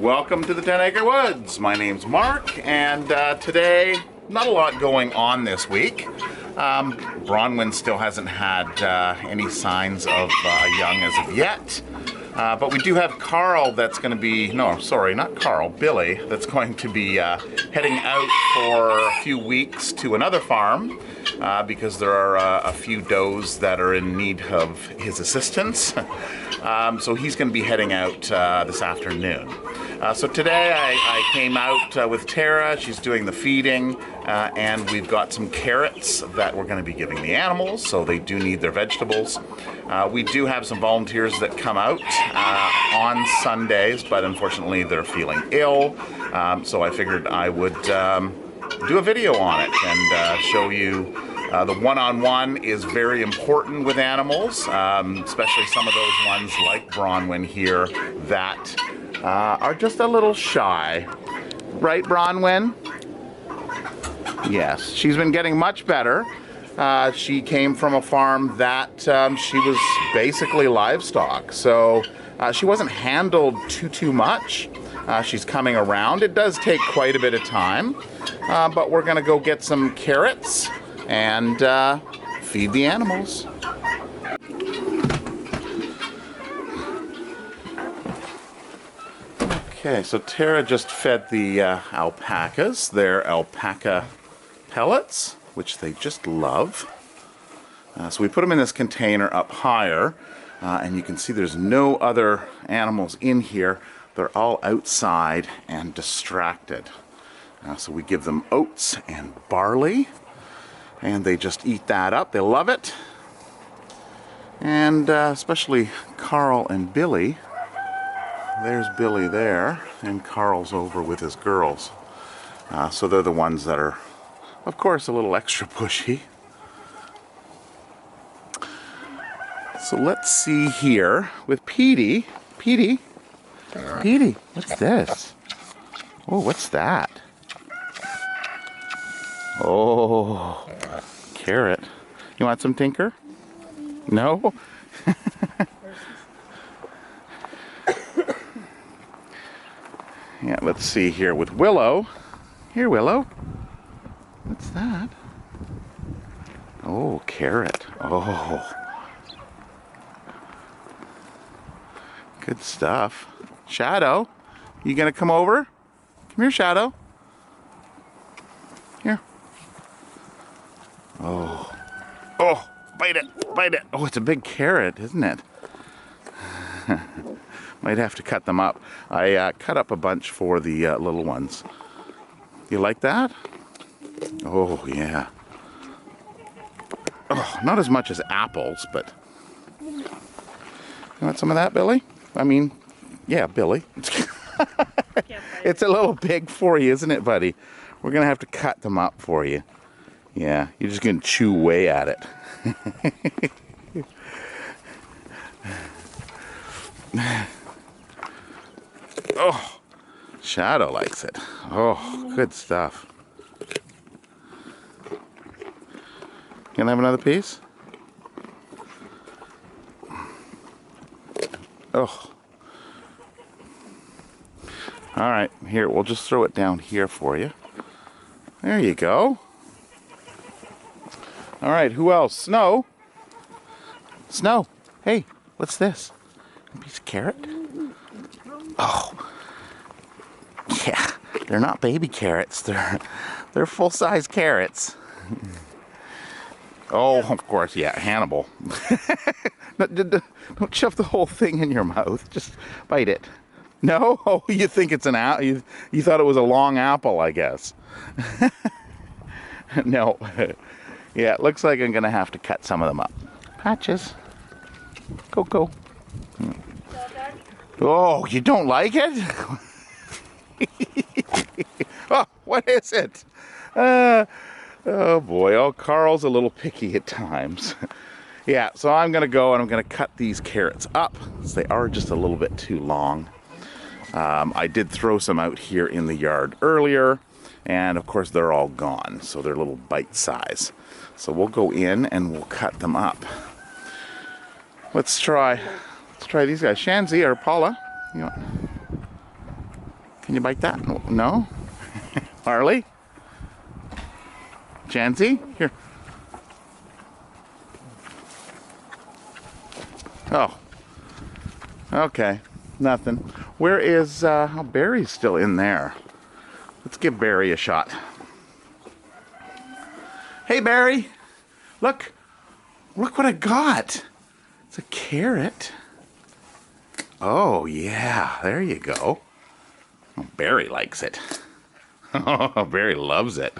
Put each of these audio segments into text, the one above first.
Welcome to the 10 Acre Woods. My name's Mark, and today, not a lot going on this week. Bronwyn still hasn't had any signs of a young as of yet. But we do have Carl that's going to be, no, sorry, not Carl, Billy, that's going to be heading out for a few weeks to another farm because there are a few does that are in need of his assistance. So he's going to be heading out this afternoon. So today I came out with Tara. She's doing the feeding, and we've got some carrots that we're going to be giving the animals, so they do need their vegetables. We do have some volunteers that come out on Sundays, but unfortunately they're feeling ill, so I figured I would do a video on it and show you. The one-on-one is very important with animals, especially some of those ones like Bronwyn here that are just a little shy. Right, Bronwyn? Yes, she's been getting much better. She came from a farm that she was basically livestock, so she wasn't handled too much. She's coming around. It does take quite a bit of time, but we're gonna go get some carrots and feed the animals. Okay, so Tara just fed the alpacas. They're alpaca pellets, which they just love. So we put them in this container up higher, and you can see there's no other animals in here. They're all outside and distracted. So we give them oats and barley, and they just eat that up. They love it. And especially Carl and Billy. There's Billy there, and Carl's over with his girls. So they're the ones that are, of course, a little extra pushy. So let's see here with Petey. Petey, what's this? Oh, what's that? Oh, carrot. You want some, Tinker? No? Yeah, let's see here with Willow. Here, Willow. What's that? Oh, carrot. Oh. Good stuff. Shadow, you gonna come over? Come here, Shadow. Here. Oh. Oh, bite it, bite it. Oh, it's a big carrot, isn't it? Might have to cut them up. I cut up a bunch for the little ones. You like that? Oh, yeah. Oh, not as much as apples, but... You want some of that, Billy? I mean, yeah, Billy. It's a little big for you, isn't it, buddy? We're going to have to cut them up for you. Yeah, you're just going to chew away at it. Oh, Shadow likes it. Oh, good stuff. Gonna have another piece? Oh. All right, here, we'll just throw it down here for you. There you go. All right, who else? Snow. Snow. Hey, what's this? A piece of carrot? Oh. Yeah, they're not baby carrots. They're full-size carrots. Oh, of course, yeah, Hannibal. Don't shove the whole thing in your mouth. Just bite it. No? Oh, you think it's an apple? You thought it was a long apple, I guess. No. Yeah, it looks like I'm going to have to cut some of them up. Patches. Go. Oh, you don't like it? Oh, what is it? Oh boy, oh, Carl's a little picky at times. Yeah, so I'm gonna go and I'm gonna cut these carrots up, because they are just a little bit too long. I did throw some out here in the yard earlier, and of course they're all gone, so they're a little bite size. So we'll go in and we'll cut them up. Let's try these guys. Shanzi or Paula, you know, you bite that? No? Harley? Jancy? Here. Oh. Okay. Nothing. Where is, oh, Barry's still in there. Let's give Barry a shot. Hey, Barry. Look. Look what I got. It's a carrot. Oh, yeah. There you go. Oh, Barry likes it. Oh, Barry loves it.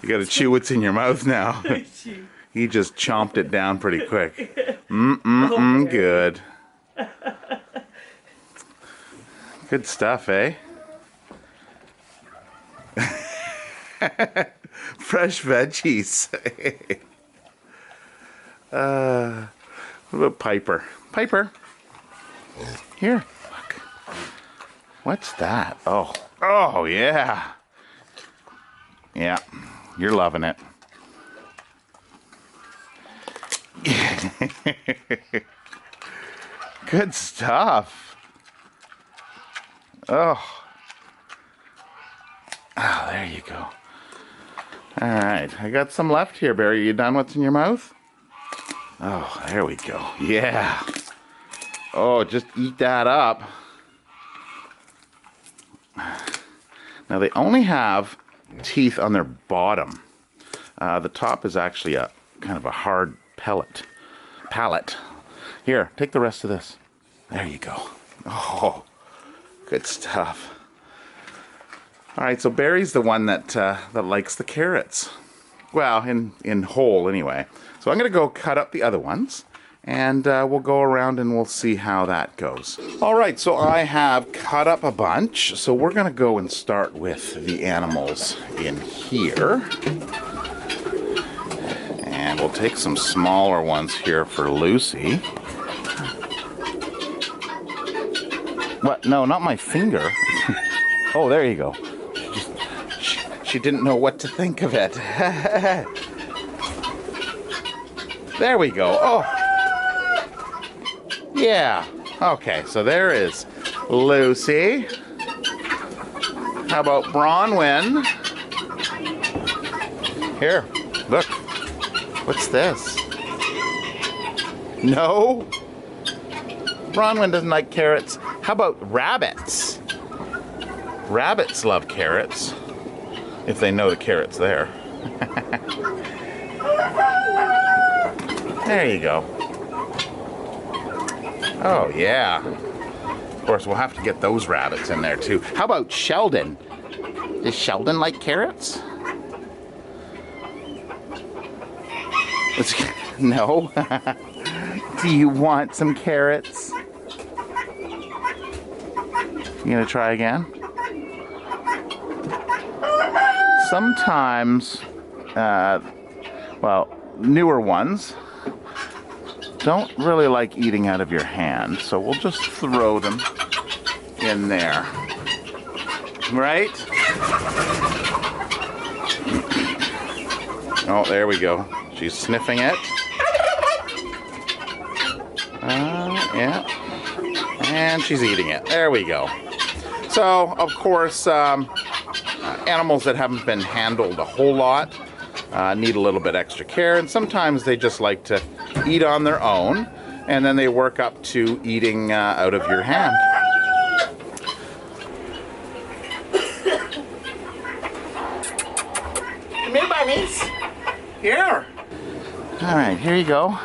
You gotta chew what's in your mouth now. He just chomped it down pretty quick. Good. Good stuff, eh? Fresh veggies. What about Piper? Piper. Here. Look. What's that? Oh. Oh, yeah. Yeah. You're loving it. Good stuff. Oh. Oh, there you go. All right. I got some left here, Barry. You done what's in your mouth? Oh, there we go. Yeah. Oh, just eat that up. Now, they only have teeth on their bottom. The top is actually a kind of a hard palate. Here, take the rest of this. There you go. Oh, good stuff. All right, so Barry's the one that likes the carrots. Well, in whole anyway. So I'm going to go cut up the other ones, and we'll go around and we'll see how that goes. All right, so I have cut up a bunch. So we're going to go and start with the animals in here. And we'll take some smaller ones here for Lucy. What? No, not my finger. Oh, there you go. She didn't know what to think of it. There we go. Oh. Yeah. Okay, so there is Lucy. How about Bronwyn? Here, look. What's this? No? Bronwyn doesn't like carrots. How about rabbits? Rabbits love carrots. If they know the carrot's there. There you go. Oh, yeah. Of course, we'll have to get those rabbits in there, too. How about Sheldon? Does Sheldon like carrots? No? Do you want some carrots? You gonna try again? Sometimes, well, newer ones don't really like eating out of your hand, so we'll just throw them in there. Right? Oh, there we go. She's sniffing it. Yeah. And she's eating it. There we go. So, of course, animals that haven't been handled a whole lot need a little bit extra care, and sometimes they just like to eat on their own, and then they work up to eating out of your hand. Come here, bunnies. Here. All right, here you go.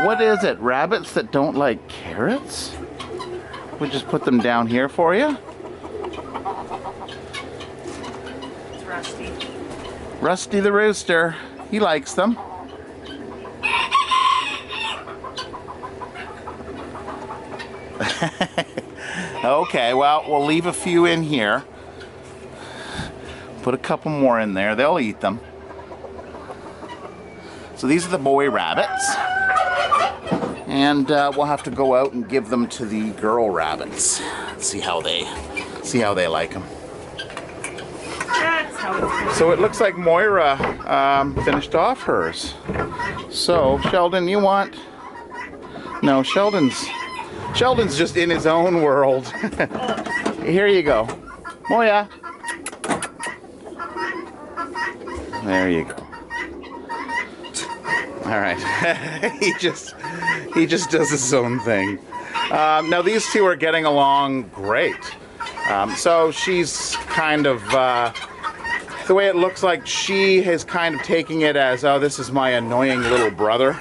What is it? Rabbits that don't like carrots? We just put them down here for you. It's Rusty. Rusty the rooster. He likes them. Okay, well, we'll leave a few in here. Put a couple more in there. They'll eat them. So these are the boy rabbits. And we'll have to go out and give them to the girl rabbits. See how they like them. That's how it's So it looks like Moira finished off hers. So Sheldon, you want? No, Sheldon's just in his own world. Here you go, Moya. There you go. All right. he just does his own thing. Now these two are getting along great. So she's kind of, the way it looks like she is kind of taking it as, oh, this is my annoying little brother.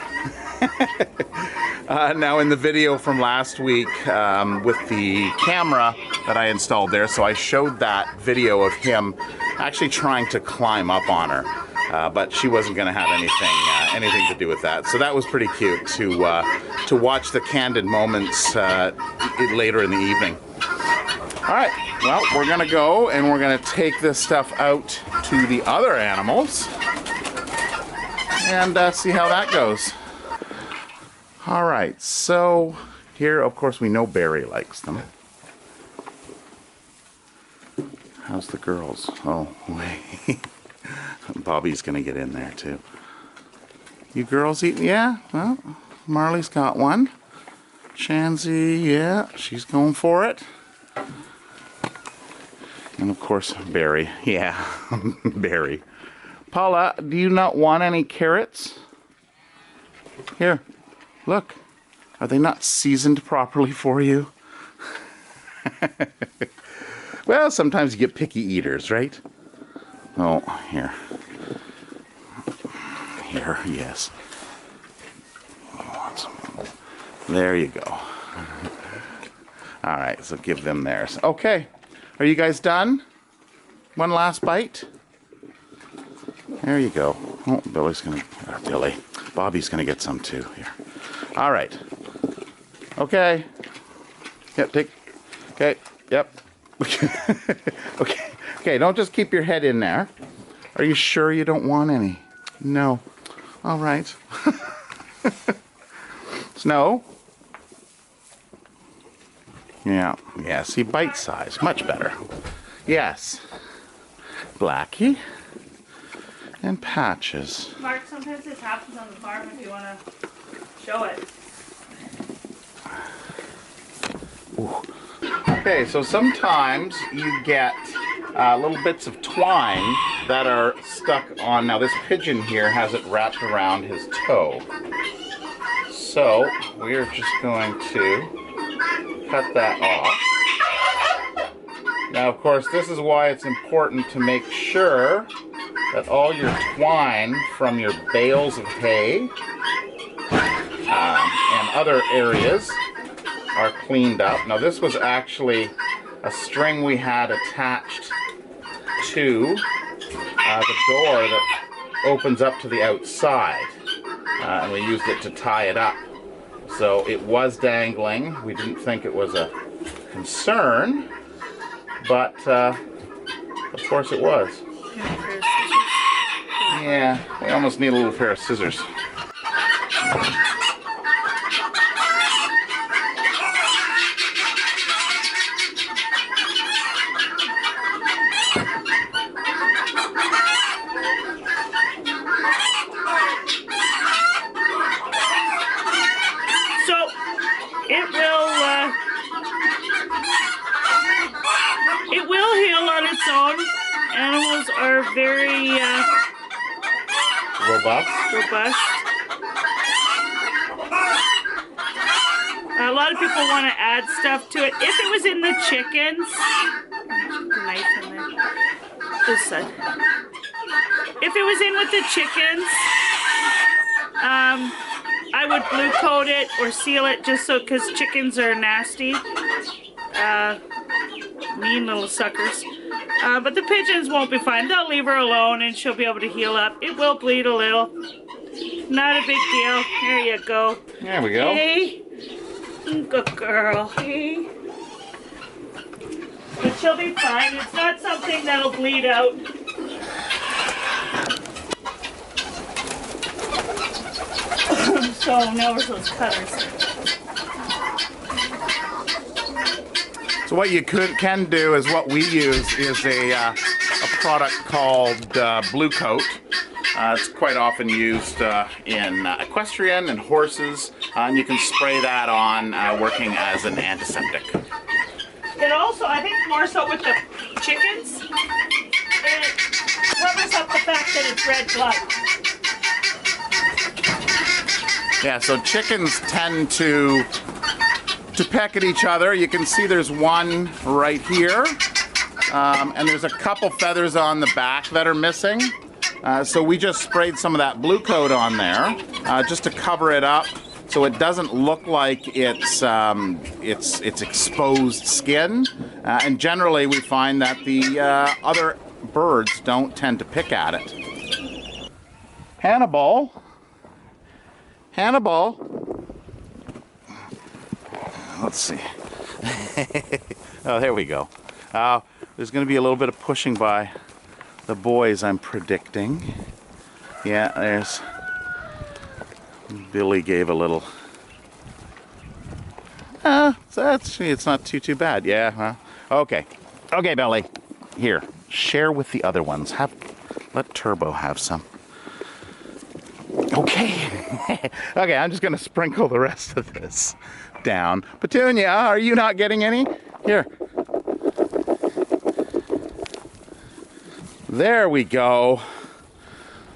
Now in the video from last week with the camera that I installed there, so I showed that video of him actually trying to climb up on her. But she wasn't going to have anything to do with that. So that was pretty cute to watch the candid moments later in the evening. All right, well, we're going to go and we're going to take this stuff out to the other animals and see how that goes. All right, so here, of course, we know Barry likes them. How's the girls? Oh, wait. Bobby's gonna get in there too. You girls eat? Yeah, well, Marley's got one. Chansey, yeah, she's going for it. And of course, Barry, yeah, Barry. Paula, do you not want any carrots? Here, look. Are they not seasoned properly for you? Well, sometimes you get picky eaters, right? Oh, here. Here, yes. There you go. All right, so give them theirs. Okay, are you guys done? One last bite? There you go. Oh, Bobby's gonna get some too here. All right. Okay. Yep, okay, yep. Okay, don't just keep your head in there. Are you sure you don't want any? No. All right. Snow? Yeah, see, bite size, much better. Yes. Blackie and Patches. Mark, sometimes this happens on the farm if you want to show it. Ooh. Okay, so sometimes you get little bits of twine that are stuck on. Now this pigeon here has it wrapped around his toe. So we're just going to cut that off. Now of course this is why it's important to make sure that all your twine from your bales of hay and other areas are cleaned up. Now this was actually a string we had attached to the door that opens up to the outside, and we used it to tie it up. So it was dangling. We didn't think it was a concern, but of course it was. Yeah, we almost need a little pair of scissors. It will heal on its own. Animals are very robust. A lot of people want to add stuff to it. If it was in the chickens, knife in there. This side. If it was in with the chickens, I would blue coat it or seal it just so, because chickens are nasty, mean little suckers. But the pigeons won't be fine. They'll leave her alone and she'll be able to heal up. It will bleed a little. Not a big deal. There you go. There we go. Hey, good girl. Hey. But she'll be fine. It's not something that'll bleed out. So now where's those cutters? So what you can do is what we use is a product called Blue Coat. It's quite often used in equestrian and horses, and you can spray that on working as an antiseptic. It also, I think more so with the chickens, it covers up the fact that it's red blood. Yeah, so chickens tend to peck at each other. You can see there's one right here, and there's a couple feathers on the back that are missing. So we just sprayed some of that Blue Coat on there just to cover it up, so it doesn't look like it's exposed skin. And generally, we find that the other birds don't tend to pick at it. Hannibal. Let's see. Oh, there we go. There's going to be a little bit of pushing by the boys, I'm predicting. Yeah, there's... Billy gave a little... it's not too bad. Yeah, huh? Okay. Okay, Billy. Here, share with the other ones. Let Turbo have some. Okay. Okay, I'm just going to sprinkle the rest of this down. Petunia, are you not getting any? Here. There we go.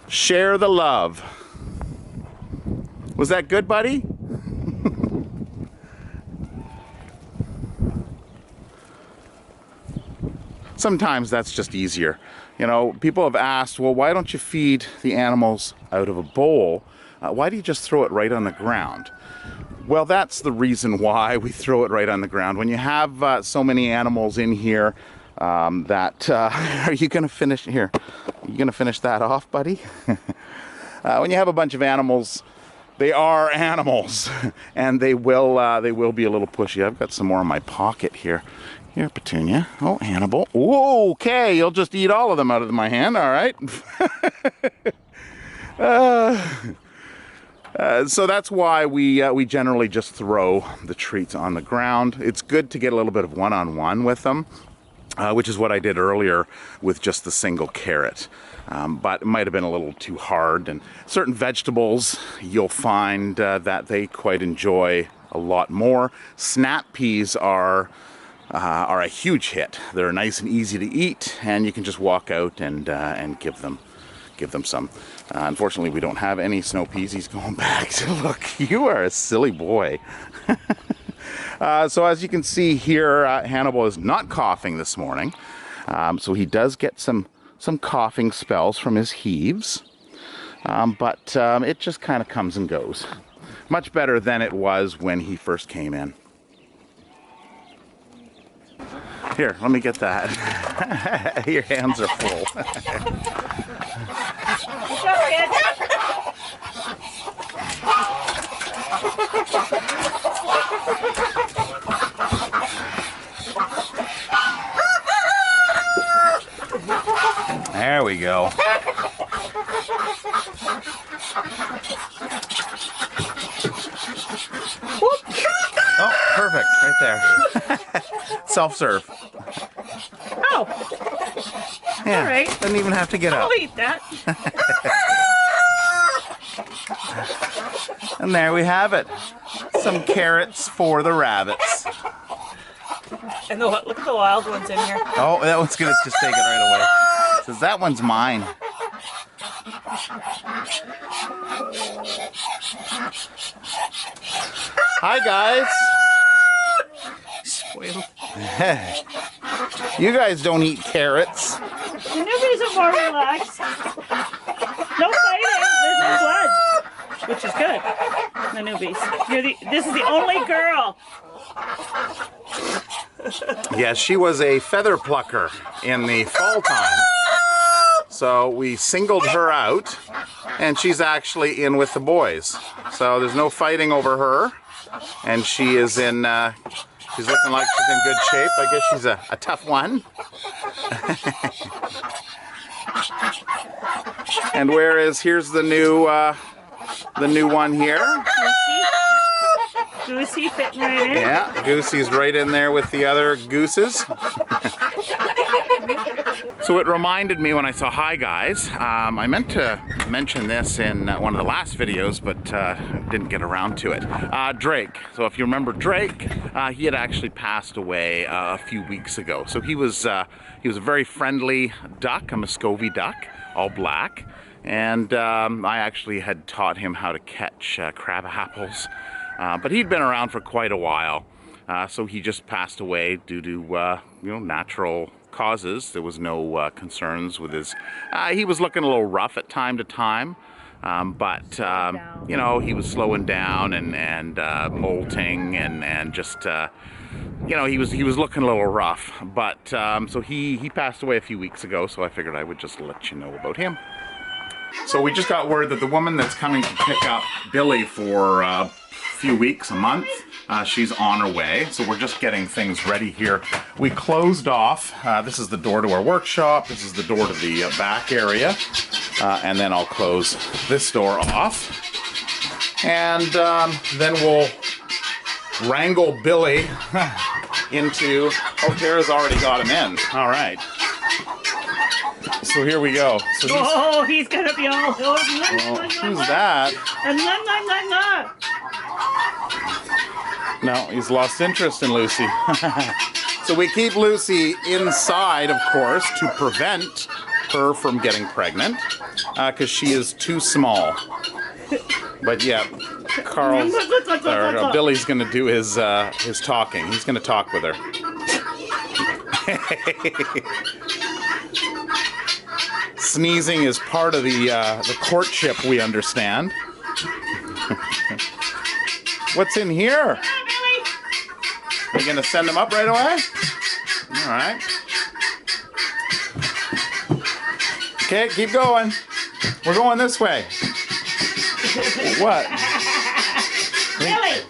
Share the love. Was that good, buddy? Sometimes that's just easier. You know, people have asked, well, why don't you feed the animals out of a bowl? Why do you just throw it right on the ground? Well, that's the reason why we throw it right on the ground. When you have so many animals in here, are you going to finish here? Are you going to finish that off, buddy? When you have a bunch of animals, they are animals, and they will be a little pushy. I've got some more in my pocket here. Here, Petunia. Oh, Hannibal. Whoa, okay, you'll just eat all of them out of my hand, all right? So that's why we generally just throw the treats on the ground. It's good to get a little bit of one-on-one with them, which is what I did earlier with just the single carrot. But it might have been a little too hard. And certain vegetables, you'll find that they quite enjoy a lot more. Snap peas are a huge hit. They're nice and easy to eat, and you can just walk out and give them some. Unfortunately, we don't have any snow peas. He's going back to look. You are a silly boy. So as you can see here, Hannibal is not coughing this morning. So he does get some coughing spells from his heaves, but it just kind of comes and goes. Much better than it was when he first came in. Here, let me get that. Your hands are full. There we go. Oh, perfect, right there. Self-serve. Oh. Yeah, all right. Doesn't even have to get up. I'll eat that. And there we have it. Some carrots for the rabbits. And look at the wild ones in here. Oh, that one's gonna just take it right away. Says that one's mine. Hi guys. Spoiled. You guys don't eat carrots. The newbies are more relaxed. No fighting. There's no blood, which is good. The newbies. This is the only girl. Yes, she was a feather plucker in the fall time. So we singled her out, and she's actually in with the boys. So there's no fighting over her, and she is in, she's looking like she's in good shape. I guess she's a tough one. And here's the new one here. Goosey fitting right in. Yeah, Goosey's right in there with the other gooses. So it reminded me when I saw, hi guys, I meant to mention this in one of the last videos, but didn't get around to it. Drake. So if you remember Drake, he had actually passed away a few weeks ago. So he was a very friendly duck, a Muscovy duck, all black. And I actually had taught him how to catch crab apples. But he'd been around for quite a while. So he just passed away due to, natural causes. There was no concerns with his, he was looking a little rough at time to time, but he was slowing down and molting and just, he was looking a little rough. But so he passed away a few weeks ago, so I figured I would just let you know about him. So we just got word that the woman that's coming to pick up Billy for a few weeks, a month, she's on her way, so we're just getting things ready here. We closed off, this is the door to our workshop, this is the door to the back area, and then I'll close this door off. And then we'll wrangle Billy into, oh, Tara's already got him in, all right. So here we go. So he's gonna be all, who's that? No, he's lost interest in Lucy. So we keep Lucy inside, of course, to prevent her from getting pregnant, because she is too small. But yeah, Billy's going to do his talking. He's going to talk with her. Sneezing is part of the courtship, we understand. What's in here? Are you gonna send them up right away? All right. Okay, keep going. We're going this way. What? Billy!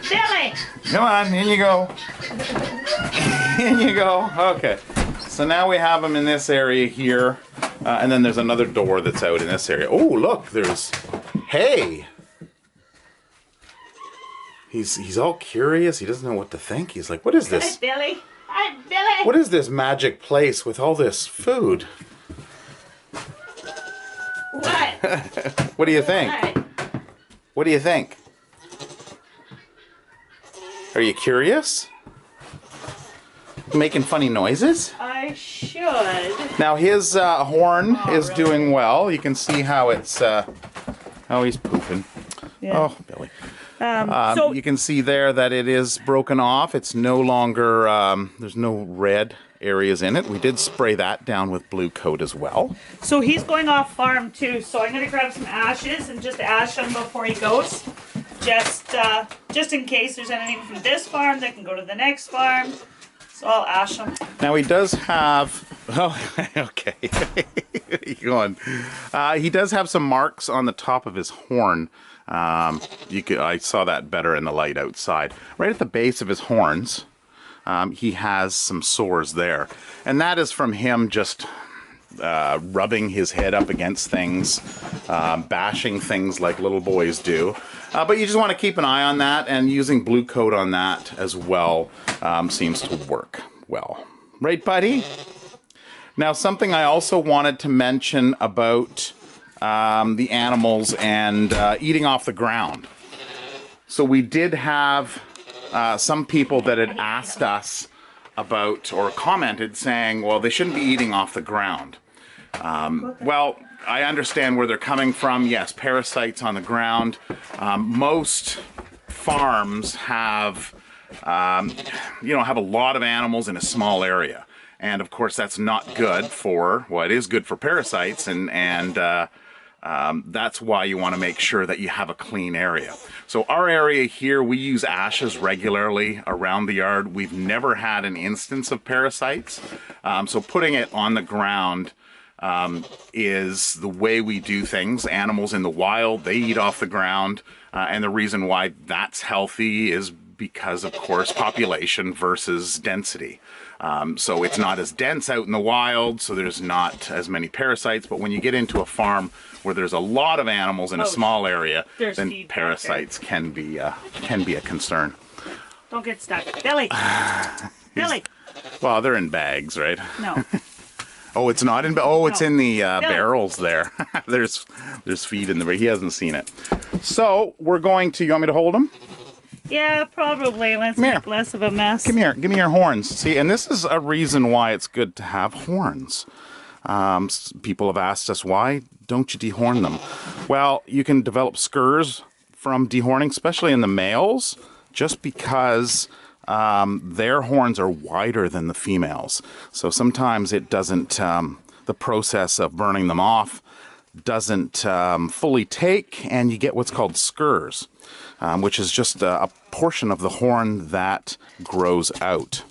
Billy! Come on, in you go. In you go. Okay. So now we have them in this area here, and then there's another door that's out in this area. Oh, look, there's hay. He's all curious. He doesn't know what to think. He's like, what is this? Hi, Billy. Hi, Billy. What is this magic place with all this food? What? What do you think? What do you think? Are you curious? Making funny noises? I should. Now his horn is doing well. You can see how it's, oh, he's pooping. Yeah. Oh, Billy. So you can see there that it is broken off. It's no longer, there's no red areas in it. We did spray that down with blue coat as well. So he's going off farm too. So I'm going to grab some ashes and just ash him before he goes. Just in case there's anything from this farm that can go to the next farm. So I'll ash him. Now he does have, oh, okay, going. He does have some marks on the top of his horn. I saw that better in the light outside. Right at the base of his horns, he has some sores there. And that is from him just rubbing his head up against things, bashing things like little boys do. But you just want to keep an eye on that, and using blue coat on that as well seems to work well. Right, buddy? Now, something I also wanted to mention about the animals and eating off the ground. So we did have some people that had asked us about, or commented saying, well, they shouldn't be eating off the ground. Well, I understand where they're coming from. Yes, parasites on the ground. Most farms have, have a lot of animals in a small area. And of course, that's not good for, well, it is good for parasites, and that's why you want to make sure that you have a clean area. So our area here, we use ashes regularly around the yard. We've never had an instance of parasites. So putting it on the ground is the way we do things. Animals in the wild, they eat off the ground. And the reason why that's healthy is because, of course, population versus density. So it's not as dense out in the wild, so there's not as many parasites. But when you get into a farm where there's a lot of animals in a small area, then parasites can be a concern. Don't get stuck. Billy! Billy! Well, they're in bags, right? No. Oh, it's not in. Oh, it's No. in the barrels there. there's feed in there. He hasn't seen it. So we're going to. You want me to hold him? Yeah, probably. Let's Come here. make less of a mess. Come here. Give me your horns. See, and this is a reason why it's good to have horns. People have asked us, why don't you dehorn them? Well, you can develop scurs from dehorning, especially in the males, just because their horns are wider than the females. So sometimes it doesn't, the process of burning them off doesn't fully take, and you get what's called scurs, which is just a portion of the horn that grows out.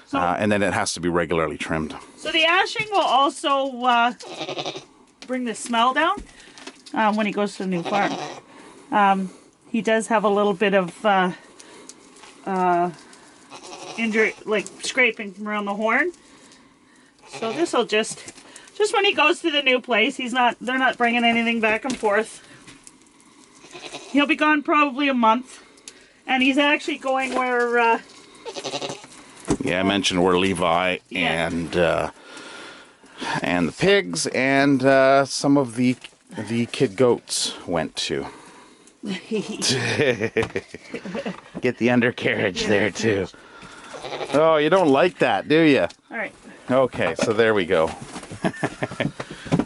So, And then it has to be regularly trimmed. so the ashing will also bring the smell down when he goes to the new farm. He does have a little bit of injury, like scraping from around the horn. So this will just when he goes to the new place, they're not bringing anything back and forth. He'll be gone probably a month, and he's actually going where. Yeah, I mentioned where Levi and the pigs and some of the kid goats went to. Get the undercarriage there too. Oh, you don't like that, do you? All right. Okay, so there we go.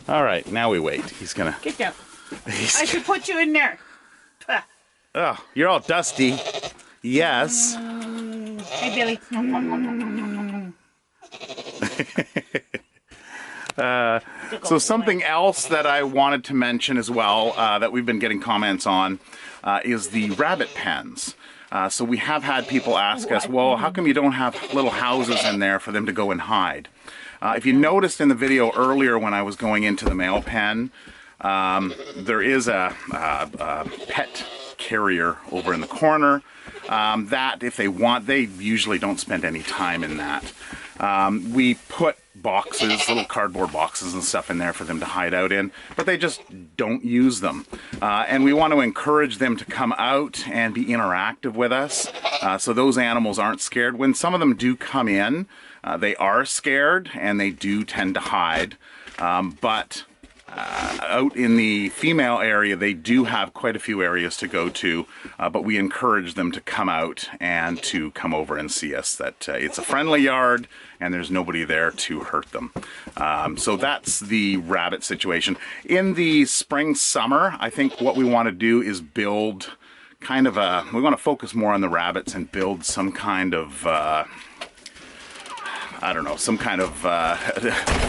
All right, now we wait. He's gonna. Get down. I should put you in there. Oh, you're all dusty. Yes. Hey, Billy. So something else that I wanted to mention as well that we've been getting comments on is the rabbit pens. So we have had people ask us, well, how come you don't have little houses in there for them to go and hide? If you noticed in the video earlier when I was going into the male pen, there is a pet carrier over in the corner that if they want, they usually don't spend any time in that. We put boxes, little cardboard boxes and stuff in there for them to hide out in, but they just don't use them. And we want to encourage them to come out and be interactive with us, so those animals aren't scared. When some of them do come in, they are scared and they do tend to hide, but out in the female area, they do have quite a few areas to go to, but we encourage them to come out and to come over and see us, that it's a friendly yard and there's nobody there to hurt them. So that's the rabbit situation. In the spring, summer, I think what we want to do is build kind of we want to focus more on the rabbits and build some kind of, I don't know, some kind of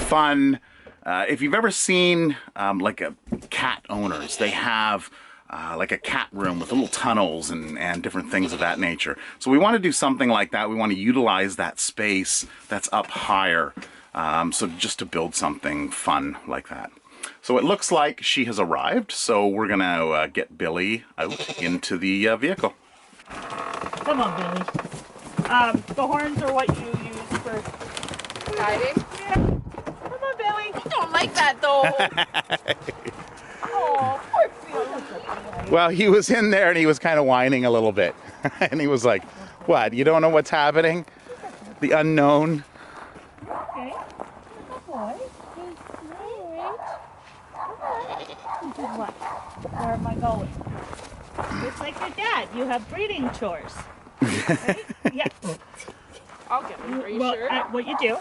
fun. If you've ever seen like a cat owners, they have like a cat room with little tunnels and different things of that nature. So we want to do something like that. We want to utilize that space that's up higher. So just to build something fun like that. So it looks like she has arrived. So we're going to get Billy out into the vehicle. Come on, Billy. The horns are what you use for Hiding? Yeah. Billy. I don't like that though. Oh, poor Billy. Well, he was in there and he was kind of whining a little bit. And he was like, what, you don't know what's happening? The unknown? Okay. Good boy. What? Where am I going? It's like your dad. You have breeding chores. Right? Yeah. I'll get one. Are you Well, sure? what you do,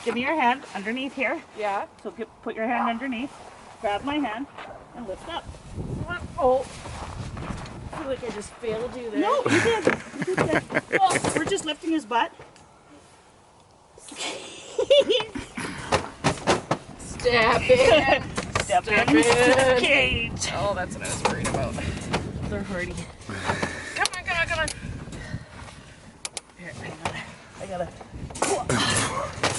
give me your hand underneath here. Yeah. So put your hand underneath, grab my hand, and lift up. Oh. I feel like I just failed you there. No, you did. You did good. Well, we're just lifting his butt. Step in. Step in. in. Cage. Oh, that's what I was worried about. They're hurting. Come on, come on, come on. Here, I gotta.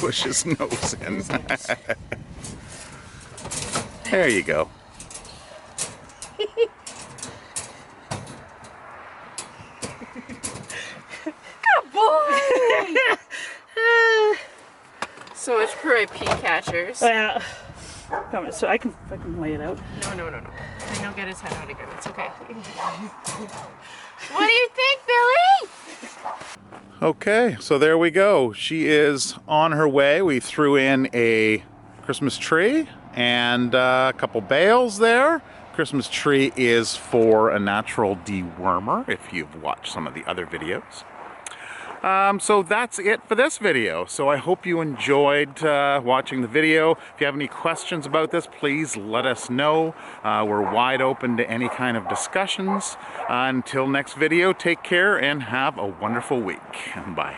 Push his nose in. There you go. Good boy. So much for my pea catchers. Yeah. Come on, so I can lay it out. No. I know, get his head out again. It's okay. What do you think, Billy? Okay, so there we go. She is on her way. We threw in a Christmas tree and a couple bales there. Christmas tree is for a natural dewormer, if you've watched some of the other videos. So that's it for this video. So I hope you enjoyed watching the video. If you have any questions about this, please let us know. We're wide open to any kind of discussions. Until next video, take care and have a wonderful week. Bye.